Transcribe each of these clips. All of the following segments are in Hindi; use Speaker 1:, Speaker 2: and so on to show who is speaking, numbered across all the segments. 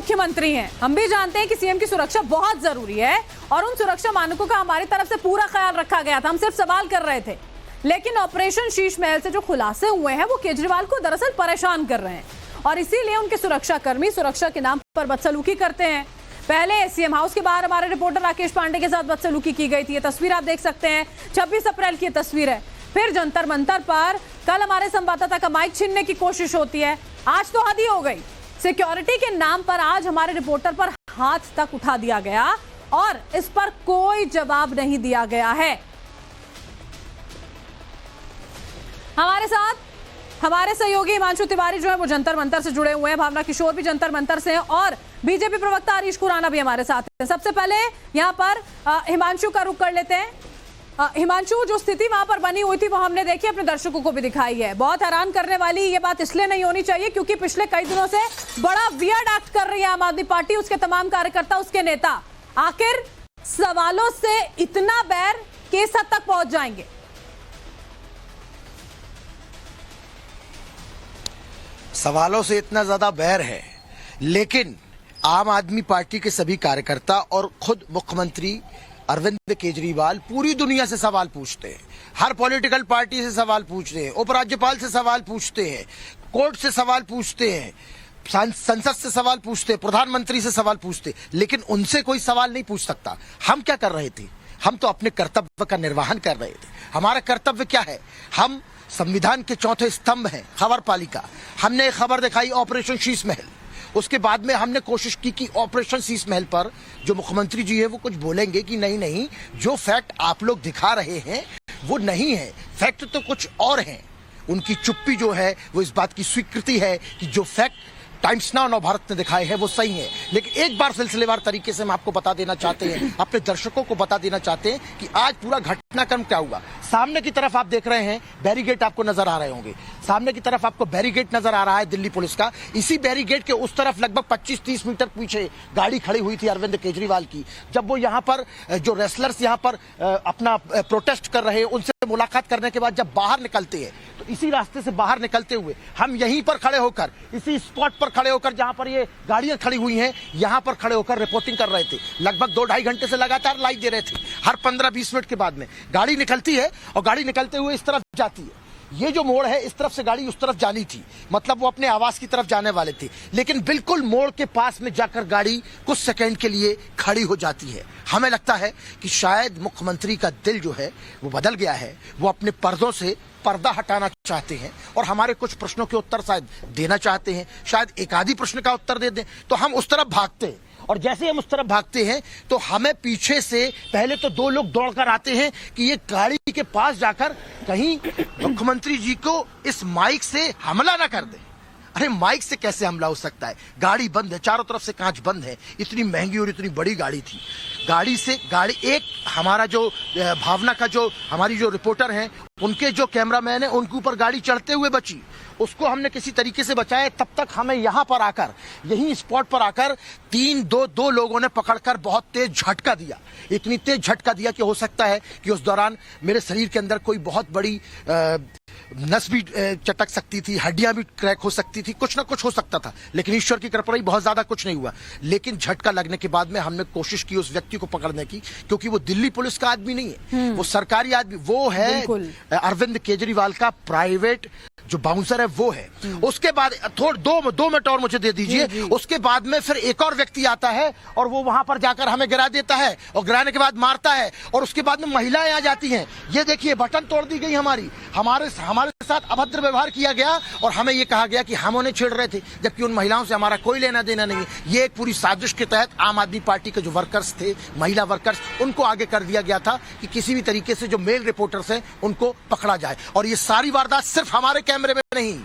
Speaker 1: मुख्यमंत्री हैं, हम भी जानते हैं कि सीएम की सुरक्षा बहुत जरूरी है और उन सुरक्षा मानकों का हमारी तरफ से पूरा ख्याल रखा गया था। हम सिर्फ सवाल कर रहे थे, लेकिन ऑपरेशन शीश महल से जो खुलासे हुए हैं वो केजरीवाल को दरअसल परेशान कर रहे हैं और इसीलिए उनके सुरक्षा कर्मी सुरक्षा के नाम पर बदसलूकी करते हैं। पहले सीएम हाउस के बाहर हमारे रिपोर्टर राकेश पांडे के साथ बदसलूकी की गई थी, ये तस्वीर आप देख सकते हैं, 26 अप्रैल की तस्वीर है। फिर जंतर मंतर पर कल हमारे संवाददाता का माइक छीनने की कोशिश होती है। आज तो हद ही हो गई, सिक्योरिटी के नाम पर आज हमारे रिपोर्टर पर हाथ तक उठा दिया गया और इस पर कोई जवाब नहीं दिया गया है। हमारे साथ हमारे सहयोगी हिमांशु तिवारी जो है वो जंतर मंतर से जुड़े हुए हैं, भावना किशोर भी जंतर मंतर से हैं और बीजेपी प्रवक्ता हरीश खुराना भी हमारे साथ हैं। सबसे पहले यहाँ पर हिमांशु का रुख कर लेते हैं। हिमांशु, जो स्थिति वहां पर बनी हुई थी वो हमने देखी, अपने दर्शकों को भी दिखाई है। बहुत हैरान करने वाली ये बात इसलिए नहीं होनी चाहिए क्योंकि पिछले कई दिनों से बड़ा वियर्ड एक्ट कर रही है आम आदमी पार्टी, उसके तमाम कार्यकर्ता, उसके नेता। आखिर सवालों से इतना बैर किस हद तक पहुंच जाएंगे?
Speaker 2: सवालों से इतना ज्यादा बैर है, लेकिन आम आदमी पार्टी के सभी कार्यकर्ता और खुद मुख्यमंत्री अरविंद केजरीवाल पूरी दुनिया से सवाल पूछते हैं, हर पॉलिटिकल पार्टी से सवाल पूछते हैं, उपराज्यपाल से सवाल पूछते हैं, कोर्ट से सवाल पूछते हैं, संसद से सवाल पूछते हैं, प्रधानमंत्री से सवाल पूछते हैं, लेकिन उनसे कोई सवाल नहीं पूछ सकता। हम क्या कर रहे थे? हम तो अपने कर्तव्य का निर्वहन कर रहे थे। हमारा कर्तव्य क्या है? हम संविधान के चौथे स्तंभ हैं, खबर पालिका। हमने एक खबर दिखाई ऑपरेशन शीश महल, उसके बाद में हमने कोशिश की कि ऑपरेशन शीश महल पर जो मुख्यमंत्री जी है वो कुछ बोलेंगे कि नहीं नहीं, जो फैक्ट आप लोग दिखा रहे हैं वो नहीं है, फैक्ट तो कुछ और हैं। उनकी चुप्पी जो है वो इस बात की स्वीकृति है कि जो फैक्ट टाइम्स नाउ नवभारत ने दिखाए हैं वो सही है। लेकिन एक बार सिलसिलेवार तरीके से हम आपको बता देना चाहते हैं, अपने दर्शकों को बता देना चाहते हैं कि आज पूरा घटनाक्रम क्या हुआ। सामने की तरफ आप देख रहे हैं बैरिगेट आपको नजर आ रहे होंगे, सामने की तरफ आपको बैरिगेट नजर आ रहा है दिल्ली पुलिस का। इसी बैरिगेट के उस तरफ लगभग 25-30 मीटर पीछे गाड़ी खड़ी हुई थी अरविंद केजरीवाल की। जब वो यहाँ पर जो रेसलर्स यहाँ पर अपना प्रोटेस्ट कर रहे हैं उनसे मुलाकात करने के बाद जब बाहर निकलते हैं तो इसी रास्ते से बाहर निकलते हुए हम यहीं पर खड़े होकर, इसी स्पॉट पर खड़े होकर जहां पर ये गाड़ियां खड़ी हुई हैं, यहां पर खड़े होकर रिपोर्टिंग कर रहे थे। लगभग 2-2.5 घंटे से लगातार लाइव दे रहे थे। हर 15-20 मिनट के बाद में गाड़ी निकलती है और गाड़ी निकलते हुए इस तरफ जाती है। ये जो मोड़ है इस तरफ से गाड़ी उस तरफ जानी थी, मतलब वो अपने आवास की तरफ जाने वाले थे, लेकिन बिल्कुल मोड़ के पास में जाकर गाड़ी कुछ सेकंड के लिए खड़ी हो जाती है। हमें लगता है कि शायद मुख्यमंत्री का दिल जो है वो बदल गया है, वो अपने पर्दों से पर्दा हटाना चाहते हैं और हमारे कुछ प्रश्नों के उत्तर शायद देना चाहते हैं। शायद एक आधी प्रश्न का उत्तर दे दें तो हम उस तरफ भागते हैं, और जैसे हम उस तरफ भागते हैं तो हमें पीछे से पहले तो 2 लोग दौड़कर आते हैं कि ये गाड़ी के पास जाकर कहीं मुख्यमंत्री जी को इस माइक से हमला ना कर दे। अरे माइक से कैसे हमला हो सकता है? गाड़ी बंद है, चारों तरफ से कांच बंद है, इतनी महंगी और इतनी बड़ी गाड़ी थी। गाड़ी एक हमारा जो भावना का जो हमारी जो रिपोर्टर हैं उनके जो कैमरामैन है उनके ऊपर गाड़ी चढ़ते हुए बची, उसको हमने किसी तरीके से बचाया। तब तक हमें यहाँ पर आकर, यही स्पॉट पर आकर दो लोगों ने पकड़कर बहुत तेज झटका दिया। इतनी तेज झटका दिया कि हो सकता है कि उस दौरान मेरे शरीर के अंदर कोई बहुत बड़ी नस भी चटक सकती थी, हड्डियां भी क्रैक हो सकती थी, कुछ ना कुछ हो सकता था, लेकिन ईश्वर की कृपा रही, बहुत ज्यादा कुछ नहीं हुआ। लेकिन झटका लगने के बाद में हमने कोशिश की उस व्यक्ति को पकड़ने की, क्योंकि वो दिल्ली पुलिस का आदमी नहीं है, वो सरकारी आदमी, वो है अरविंद केजरीवाल का प्राइवेट जो बाउंसर है वो है। उसके बाद दो मिनट और मुझे दे दीजिए। उसके बाद में फिर एक और व्यक्ति आता है और वो वहां पर जाकर हमें गिरा देता है और गिराने के बाद मारता है, और उसके बाद में महिलाएं आ जाती हैं। ये देखिए बटन तोड़ दी गई, हमारे साथ अभद्र व्यवहार किया गया और हमें ये कहा गया कि हम उन्हें छेड़ रहे थे, जबकि उन महिलाओं से हमारा कोई लेना देना नहीं है। ये एक पूरी साजिश के तहत आम आदमी पार्टी के जो वर्कर्स थे, महिला वर्कर्स, उनको आगे कर दिया गया था कि किसी भी तरीके से जो मेल रिपोर्टर्स हैं उनको पकड़ा जाए। और ये सारी वारदात सिर्फ हमारे कैमरे में नहीं,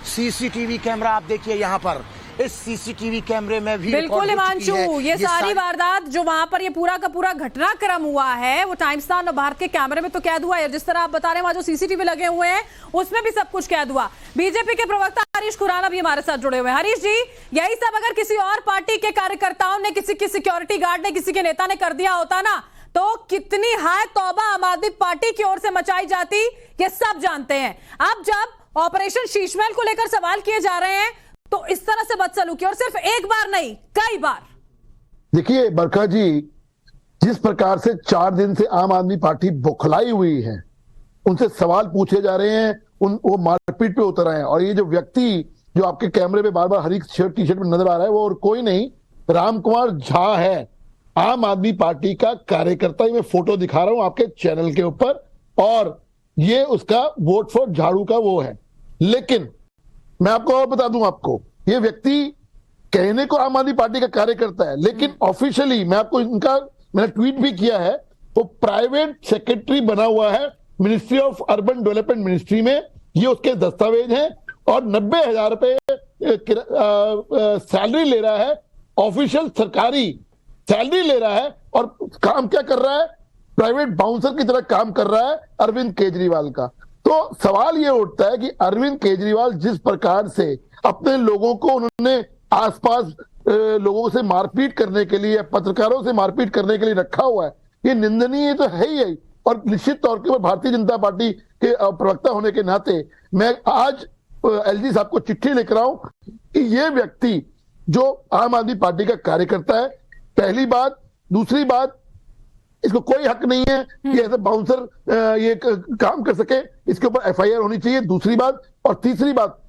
Speaker 2: सीसीटीवी कैमरा आप देखिए यहाँ पर, इस सीसीटीवी कैमरे में भी
Speaker 1: बिल्कुल हिमांशु, ये सारी वारदात जो वहां पर ये पूरा का पूरा घटनाक्रम हुआ है वो टाइम्स नाउ नवभारत के कैमरे में तो कैद हुआ है। जिस तरह आप बता रहे हैं वहां जो सीसीटीवी लगे हुए हैं उसमें भी सब कुछ कैद हुआ। बीजेपी के प्रवक्ता हरीश खुराना भी हमारे साथ जुड़े हुए हैं। हरीश जी, यही सब अगर किसी और पार्टी के कार्यकर्ताओं ने, किसी की सिक्योरिटी गार्ड ने, किसी के नेता ने कर दिया होता ना, तो कितनी हाय तौबा आम आदमी पार्टी की ओर से मचाई जाती, ये सब जानते हैं। अब जब ऑपरेशन शीश महल को लेकर सवाल किए जा रहे हैं तो इस तरह से बदसलूकी, और सिर्फ एक बार नहीं कई बार।
Speaker 3: देखिए बरखा जी, जिस प्रकार से 4 दिन से आम आदमी पार्टी बौखलाई हुई है, उनसे सवाल पूछे जा रहे हैं, वो मारपीट पे उतर आए हैं। और ये जो व्यक्ति जो आपके कैमरे पे बार बार हरी शर्ट टी शर्ट में नजर आ रहा है, वो और कोई नहीं, राम कुमार झा है, आम आदमी पार्टी का कार्यकर्ता। मैं फोटो दिखा रहा हूं आपके चैनल के ऊपर, और ये उसका वोट फॉर झाड़ू का वो है। लेकिन मैं आपको और बता दूं, आपको ये व्यक्ति कहने को आम आदमी पार्टी का कार्यकर्ता है, लेकिन ऑफिशियली मैं आपको मैंने ट्वीट भी किया है, वो प्राइवेट सेक्रेटरी बना हुआ है ministry of urban development ministry में। ये उसके दस्तावेज हैं, और 90,000 रुपए सैलरी ले रहा है, ऑफिशियल सरकारी सैलरी ले रहा है, और काम क्या कर रहा है, प्राइवेट बाउंसर की तरह काम कर रहा है अरविंद केजरीवाल का। तो सवाल ये उठता है कि अरविंद केजरीवाल जिस प्रकार से अपने लोगों को उन्होंने आसपास लोगों से मारपीट करने के लिए, पत्रकारों से मारपीट करने के लिए रखा हुआ है, ये निंदनीय तो है ही। और निश्चित तौर के भारतीय जनता पार्टी के प्रवक्ता होने के नाते मैं आज एलजी साहब को चिट्ठी लिख रहा हूं कि ये व्यक्ति जो आम आदमी पार्टी का कार्यकर्ता है, पहली बात। दूसरी बात, इसको कोई हक नहीं है कि ऐसे बाउंसर ये काम कर सके, इसके ऊपर एफआईआर होनी चाहिए। दूसरी बात, और तीसरी बात,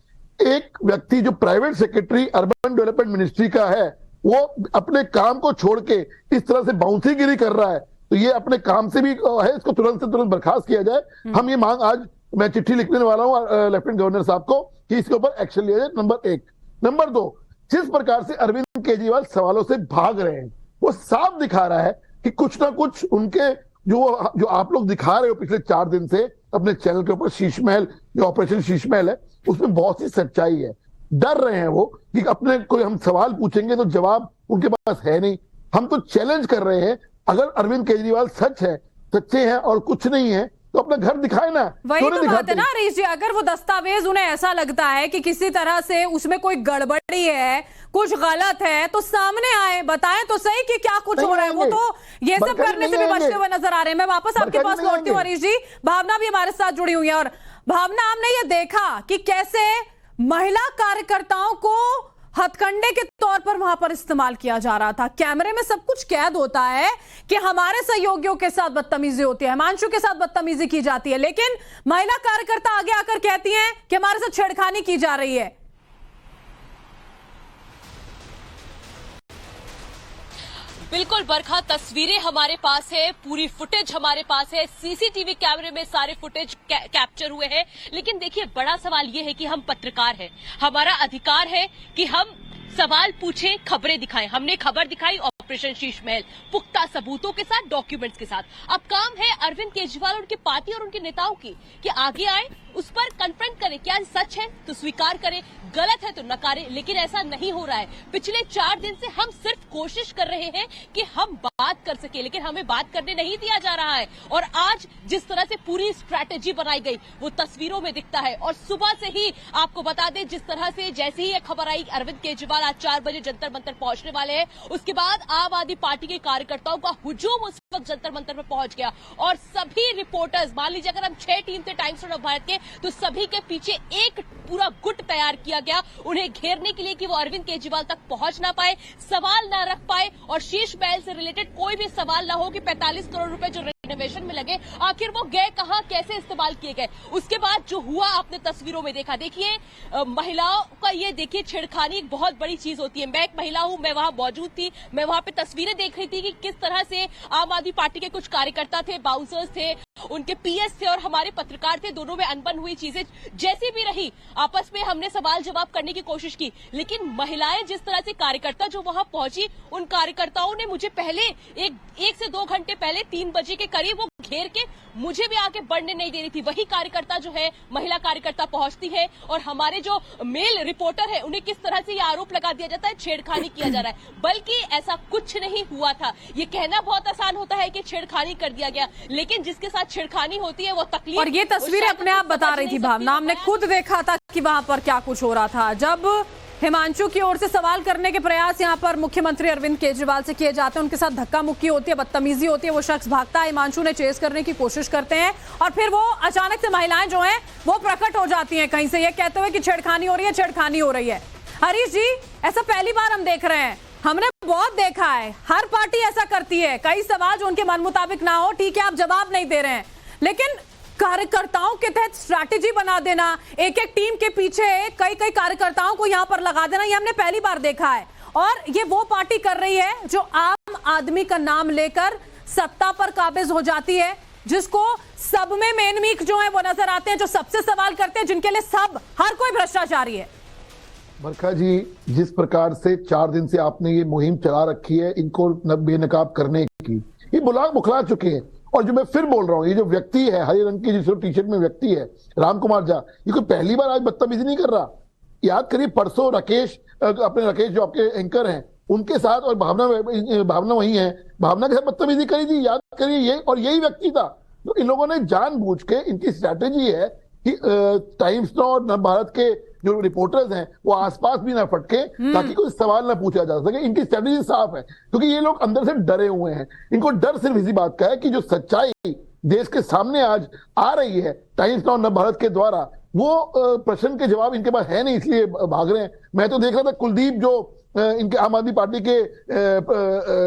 Speaker 3: एक व्यक्ति जो private secretary urban development ministry का है, वो अपने काम को छोड़ के इस तरह से बाउंसीगिरी कर रहा है, तो ये अपने काम से भी है, इसको तुरंत से तुरंत बर्खास्त किया जाए। हम ये मांग आज मैं चिट्ठी लिखने वाला हूं लेफ्टिनेंट गवर्नर साहब को कि इसके ऊपर एक्शन लिया जाए, नंबर 1। नंबर 2, जिस प्रकार से अरविंद केजरीवाल सवालों से भाग रहे हैं, वो साफ दिखा रहा है कि कुछ ना कुछ उनके जो आप लोग दिखा रहे हो पिछले 4 दिन से अपने चैनल के ऊपर, शीश महल जो ऑपरेशन शीश महल है, उसमें बहुत सी सच्चाई है। डर रहे हैं वो कि अपने कोई हम सवाल पूछेंगे तो जवाब उनके पास है नहीं। हम तो चैलेंज कर रहे हैं, अगर अरविंद केजरीवाल सच्चे हैं और कुछ नहीं है, तो अपना घर दिखाए ना।
Speaker 1: वही तो बात है ना हरीश जी, अगर वो दस्तावेज उन्हें ऐसा लगता है कि किसी तरह से उसमें कोई गड़बड़ी है, कुछ गलत है, तो सामने आए, बताएं तो सही कि क्या कुछ हो रहा है। वो तो ये सब करने से भी बचते हुए नजर आ रहे हैं। मैं वापस आपके पास लौटती हूँ हरीश जी। भावना भी हमारे साथ जुड़ी हुई है, और भावना, हमने ये देखा कि कैसे महिला कार्यकर्ताओं को हथकंडे के तौर पर वहां पर इस्तेमाल किया जा रहा था। कैमरे में सब कुछ कैद होता है कि हमारे सहयोगियों के साथ बदतमीजी होती है, हिमांशु के साथ बदतमीजी की जाती है, लेकिन महिला कार्यकर्ता आगे आकर कहती हैं कि हमारे साथ छेड़खानी की जा रही है।
Speaker 4: बिल्कुल बरखा, तस्वीरें हमारे पास है, पूरी फुटेज हमारे पास है, सीसीटीवी कैमरे में सारे फुटेज कैप्चर हुए हैं। लेकिन देखिए, बड़ा सवाल ये है कि हम पत्रकार हैं, हमारा अधिकार है कि हम सवाल पूछें, खबरें दिखाएं। हमने खबर दिखाई ऑपरेशन शीश महल, पुख्ता सबूतों के साथ, डॉक्यूमेंट्स के साथ। अब काम है अरविंद केजरीवाल, उनकी पार्टी और उनके नेताओं की कि आगे आए, उस पर कन्फ्रंट करें। क्या सच है तो स्वीकार करें, गलत है तो नकारें। लेकिन ऐसा नहीं हो रहा है। पिछले 4 दिन से हम सिर्फ कोशिश कर रहे हैं कि हम बात कर सके, लेकिन हमें बात करने नहीं दिया जा रहा है। और आज जिस तरह से पूरी स्ट्रैटेजी बनाई गई वो तस्वीरों में दिखता है। और सुबह से ही आपको बता दें, जिस तरह से जैसे ही ये खबर आई अरविंद केजरीवाल आज 4 बजे जंतर मंतर पहुंचने वाले हैं, उसके बाद आम आदमी पार्टी के कार्यकर्ताओं का हुजूम उस वक्त जंतर मंतर में पहुंच गया। और सभी रिपोर्टर्स, मान लीजिए अगर हम 6 टीम थे टाइम्स ऑफ भारत के, तो सभी के पीछे एक पूरा गुट तैयार किया गया उन्हें घेरने के लिए कि वो अरविंद केजरीवाल तक पहुंच ना पाए, सवाल ना रख पाए, और शीश महल से रिलेटेड कोई भी सवाल ना हो कि 45 करोड़ रुपए जो रेनोवेशन में लगे, आखिर वो गए कहां, कैसे इस्तेमाल किए गए। उसके बाद जो हुआ आपने तस्वीरों में देखा। देखिए, महिलाओं का ये देखिए, छेड़खानी एक बहुत बड़ी चीज होती है। मैं एक महिला हूं, मैं वहां मौजूद थी, मैं वहां पे तस्वीरें देख रही थी कि किस तरह से आम आदमी पार्टी के कुछ कार्यकर्ता थे, बाउंसर्स थे, उनके पीएस थे और हमारे पत्रकार थे, दोनों में अनबन हुई। चीजें जैसी भी रही, आपस में हमने सवाल जवाब करने की कोशिश की, लेकिन महिलाएं जिस तरह से, कार्यकर्ता जो वहां पहुंची, उन कार्यकर्ताओं ने मुझे पहले एक से 2 घंटे पहले 3 बजे के करीब वो घेर के मुझे भी आगे बढ़ने नहीं दे रही थी। वही कार्यकर्ता जो है, महिला कार्यकर्ता पहुंचती है और हमारे जो मेल रिपोर्टर है उन्हें किस तरह से ये आरोप लगा दिया जाता है, छेड़खानी किया जा रहा है। बल्कि ऐसा कुछ नहीं हुआ था। ये कहना बहुत आसान होता है कि छेड़खानी कर दिया गया, लेकिन जिसके साथ छेड़खानी होती है वो तकलीफ।
Speaker 1: और ये तस्वीरें अपने आप बता रही थी भावना, हमने खुद देखा था कि वहां पर क्या कुछ हो रहा था। जब हिमांशु की ओर से सवाल करने के प्रयास यहां पर मुख्यमंत्री अरविंद केजरीवाल से किए जाते हैं, उनके साथ धक्का मुक्की होती है, बदतमीजी होती है, वो शख्स भागता है, हिमांशु ने चेस करने की कोशिश करते हैं, और फिर वो अचानक से महिलाएं जो हैं वो प्रकट हो जाती हैं कहीं से, ये कहते हुए कि छेड़खानी हो रही है, छेड़खानी हो रही है। हरीश जी, ऐसा पहली बार हम देख रहे हैं, हमने बहुत देखा है, हर पार्टी ऐसा करती है, कई सवाल जो उनके मन मुताबिक ना हो, ठीक है आप जवाब नहीं दे रहे हैं, लेकिन कार्यकर्ताओं के तहत स्ट्रैटेजी बना देना, एक एक टीम के पीछे कई कई कार्यकर्ताओं को यहां पर लगा देना, ये हमने पहली बार देखा है। और ये वो पार्टी कर रही है जो आम आदमी का नाम लेकर सत्ता पर काबिज हो जाती है, जिसको सब में मेनमीक जो है वो नजर आते हैं, जो सबसे सवाल करते हैं, जिनके लिए सब हर कोई भ्रष्टाचारी है।
Speaker 3: बरखा जी, जिस प्रकार से 4 दिन से आपने ये मुहिम चला रखी है इनको बेनकाब करने की, ये बुखला चुके हैं। और जो मैं फिर बोल रहा हूँ, ये जो व्यक्ति है हरे रंग की जिस टी शर्ट में व्यक्ति है राम कुमार झा, ये कोई पहली बार आज बदतमीजी नहीं कर रहा। याद करिए परसों राकेश जो आपके एंकर हैं उनके साथ, और भावना वही है, भावना के साथ बदतमीजी करी थी, याद करिए। ये और यही व्यक्ति था। तो इन लोगों ने जानबूझ के, इनकी स्ट्रैटेजी है कि टाइम्स नाउ और नवभारत के जो रिपोर्टर्स हैं वो आसपास भी ना फटके, ताकि कोई सवाल ना पूछा जा सके। इनकी स्ट्रैटेजी साफ है, क्योंकि ये लोग अंदर से डरे हुए हैं। इनको डर सिर्फ इसी बात का है कि जो सच्चाई देश के सामने आज आ रही है टाइम्स नाउ नवभारत के द्वारा, वो प्रश्न के जवाब इनके पास है नहीं, इसलिए भाग रहे हैं। मैं तो देख रहा था कुलदीप जो इनके आम आदमी पार्टी के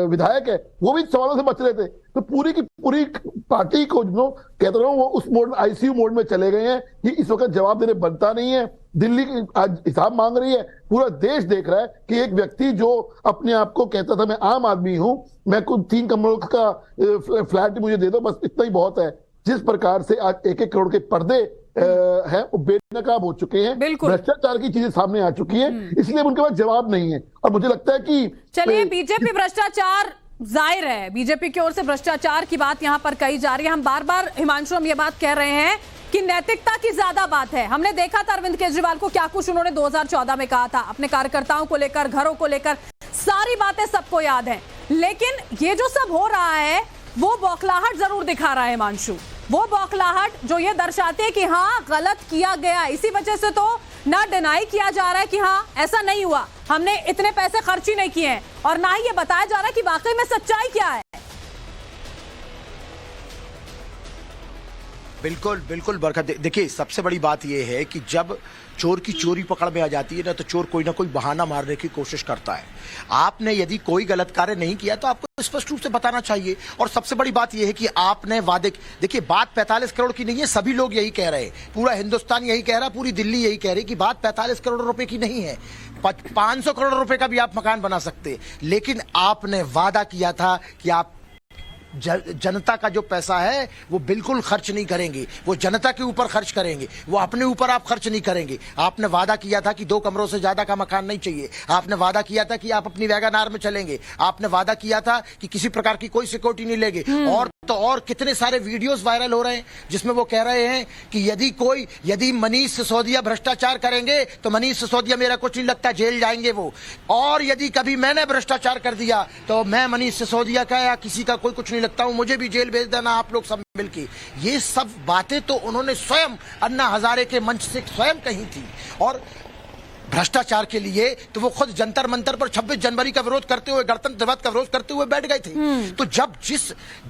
Speaker 3: विधायक है, वो भी सवालों से बच रहे थे। तो पूरी की पूरी पार्टी को जो कहता रहा हूं, वो उस मोड आईसीयू मोड में चले गए हैं कि इस वक्त जवाब देने बनता नहीं है। दिल्ली आज हिसाब मांग रही है, पूरा देश देख रहा है कि एक व्यक्ति जो अपने आप को कहता था मैं आम आदमी हूं, मैं कुछ 3 कमरों का फ्लैट मुझे दे दो, बस इतना ही बहुत है। जिस प्रकार से आज 1-1 करोड़ के पर्दे है वो बेनकाब हो चुके हैं, भ्रष्टाचार की चीजें सामने आ चुकी है, इसलिए उनके पास जवाब नहीं है। और मुझे लगता है कि
Speaker 1: चलिए, बीजेपी भ्रष्टाचार जाहिर है, बीजेपी की ओर से भ्रष्टाचार की बात यहां पर कही जा रही है। हम बार बार हिमांशु हम ये बात कह रहे हैं कि नैतिकता की ज्यादा बात है। हमने देखा था अरविंद केजरीवाल को, क्या कुछ उन्होंने 2014 में कहा था अपने कार्यकर्ताओं को लेकर, घरों को लेकर, सारी बातें सबको याद है। लेकिन ये जो सब हो रहा है वो बौखलाहट जरूर दिखा रहा है हिमांशु, वो बौखलाहट जो ये दर्शाती है कि हाँ गलत किया गया। इसी वजह से तो ना डिनाई किया जा रहा है कि हाँ ऐसा नहीं हुआ, हमने इतने पैसे खर्च ही नहीं किए हैं, और ना ही ये बताया जा रहा है कि वाकई में सच्चाई क्या है।
Speaker 2: बिल्कुल बिल्कुल बरकत। देखिए, सबसे बड़ी बात यह है कि जब चोर की चोरी पकड़ में आ जाती है ना, तो चोर कोई ना कोई बहाना मारने की कोशिश करता है। आपने यदि कोई गलत कार्य नहीं किया तो आपको स्पष्ट रूप से बताना चाहिए। और सबसे बड़ी बात यह है कि आपने वादे, देखिए बात 45 करोड़ की नहीं है, सभी लोग यही कह रहे हैं, पूरा हिंदुस्तान यही कह रहा है, पूरी दिल्ली यही कह रही है कि बात 45 करोड़ रुपए की नहीं है, 500 करोड़ रुपए का भी आप मकान बना सकते। लेकिन आपने वादा किया था कि आप जनता का जो पैसा है वो बिल्कुल खर्च नहीं करेंगे, वो जनता के ऊपर खर्च करेंगे, वो अपने ऊपर आप खर्च नहीं करेंगे। आपने वादा किया था कि 2 कमरों से ज्यादा का मकान नहीं चाहिए, आपने वादा किया था कि आप अपनी वैगनार में चलेंगे, आपने वादा किया था कि किसी प्रकार की कोई सिक्योरिटी नहीं लेंगे। और तो और कितने सारे वीडियोस वायरल हो रहे हैं जिसमें वो कह रहे हैं कि यदि मनीष सिसोदिया भ्रष्टाचार करेंगे तो मनीष सिसोदिया मेरा कुछ नहीं लगता, जेल जाएंगे वो, और यदि कभी मैंने भ्रष्टाचार कर दिया तो मैं मनीष सिसोदिया का या किसी का कोई कुछ नहीं लगता हूं, मुझे भी जेल भेज देना आप लोग सब मिलके। ये सब बातें तो उन्होंने स्वयं अन्ना हजारे के मंच से स्वयं कही थी। और भ्रष्टाचार के लिए तो वो खुद जंतर मंतर पर 26 जनवरी का विरोध करते हुए, गणतंत्र दिवस का विरोध करते हुए बैठ गए थे। तो जब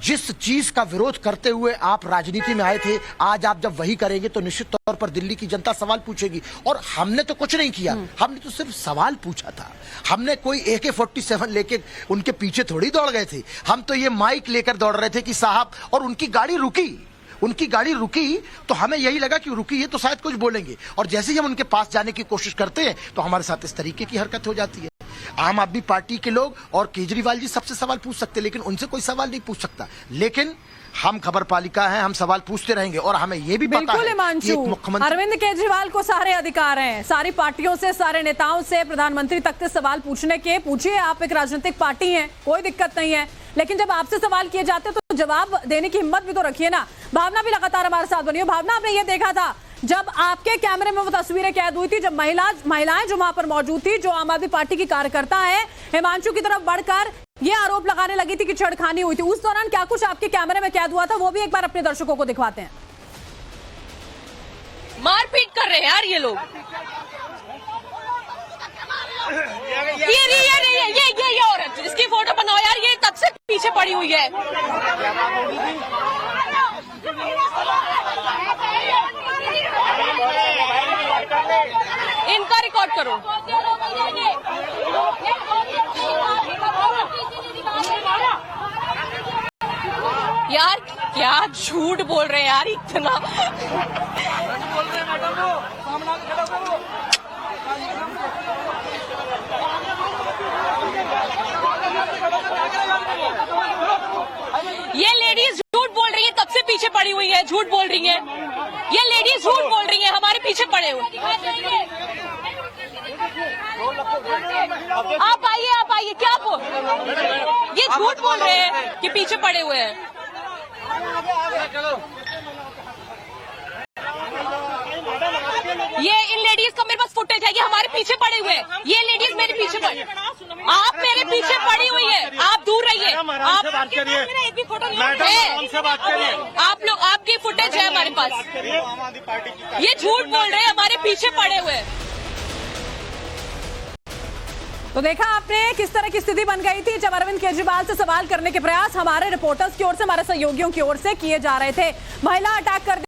Speaker 2: जिस चीज का विरोध करते हुए आप राजनीति में आए थे, आज आप जब वही करेंगे तो निश्चित तौर पर दिल्ली की जनता सवाल पूछेगी। और हमने तो कुछ नहीं किया, हमने तो सिर्फ सवाल पूछा था। हमने कोई AK-47 लेके उनके पीछे थोड़ी दौड़ गए थे, हम तो ये माइक लेकर दौड़ रहे थे कि साहब, और उनकी गाड़ी रुकी तो हमें यही लगा कि रुकी है तो शायद कुछ बोलेंगे, और जैसे ही हम उनके पास जाने की कोशिश करते हैं तो हमारे साथ इस तरीके की हरकत हो जाती है। आम आदमी पार्टी के लोग और केजरीवाल जी सबसे सवाल पूछ सकते, लेकिन उनसे कोई सवाल नहीं पूछ सकता। लेकिन हम खबर पालिका हैं, हम सवाल पूछते रहेंगे, और हमें यह भी पता है कि मुख्यमंत्री
Speaker 1: अरविंद केजरीवाल को सारे अधिकार हैं, सारी पार्टियों से, सारे नेताओं से, प्रधानमंत्री तक से सवाल पूछने के। पूछिए, आप एक राजनीतिक पार्टी हैं, कोई दिक्कत नहीं है, लेकिन जब आपसे सवाल किए जाते तो जवाब देने की हिम्मत भी तो रखिए ना। भावना भी लगातार हमारे साथ बनी है। भावना, आपने ये देखा था जब आपके कैमरे में वो तस्वीरें कैद हुई थी, जब महिलाएं जो वहां पर मौजूद थी, जो आम आदमी पार्टी की कार्यकर्ता है, हिमांशु की तरफ बढ़कर ये आरोप लगाने लगी थी कि छेड़खानी हुई थी, उस दौरान क्या कुछ आपके कैमरे में कैद हुआ था, वो भी एक बार अपने दर्शकों को दिखवाते हैं।
Speaker 4: मारपीट कर रहे हैं यार ये लोग। ये औरत, इसकी फोटो बनाओ यार, ये तब से पीछे पड़ी हुई है। इनका रिकॉर्ड करो। क्या झूठ बोल रहे हैं यार इतना। ये लेडीज झूठ बोल रही है, तब से पीछे पड़ी हुई है, झूठ बोल रही है। ये लेडीज झूठ बोल रही है, हमारे पीछे पड़े हुए। आप आइए क्या बोल, ये झूठ बोल रहे हैं कि पीछे पड़े हुए हैं। ये इन लेडीज का मेरे पास फुटेज है, ये हमारे पीछे पड़े हुए हैं। ये लेडीज मेरे पीछे पड़ी, आप मेरे पीछे पड़ी हुई है, आप दूर रहिए। आप एक भी फोटो नहीं है, आप लोग, आपकी फुटेज है हमारे पास। ये झूठ बोल रहे हैं, हमारे पीछे पड़े हुए हैं।
Speaker 1: तो देखा आपने किस तरह की स्थिति बन गई थी जब अरविंद केजरीवाल से सवाल करने के प्रयास हमारे रिपोर्टर्स की ओर से, हमारे सहयोगियों की ओर से किए जा रहे थे। महिला अटैक कर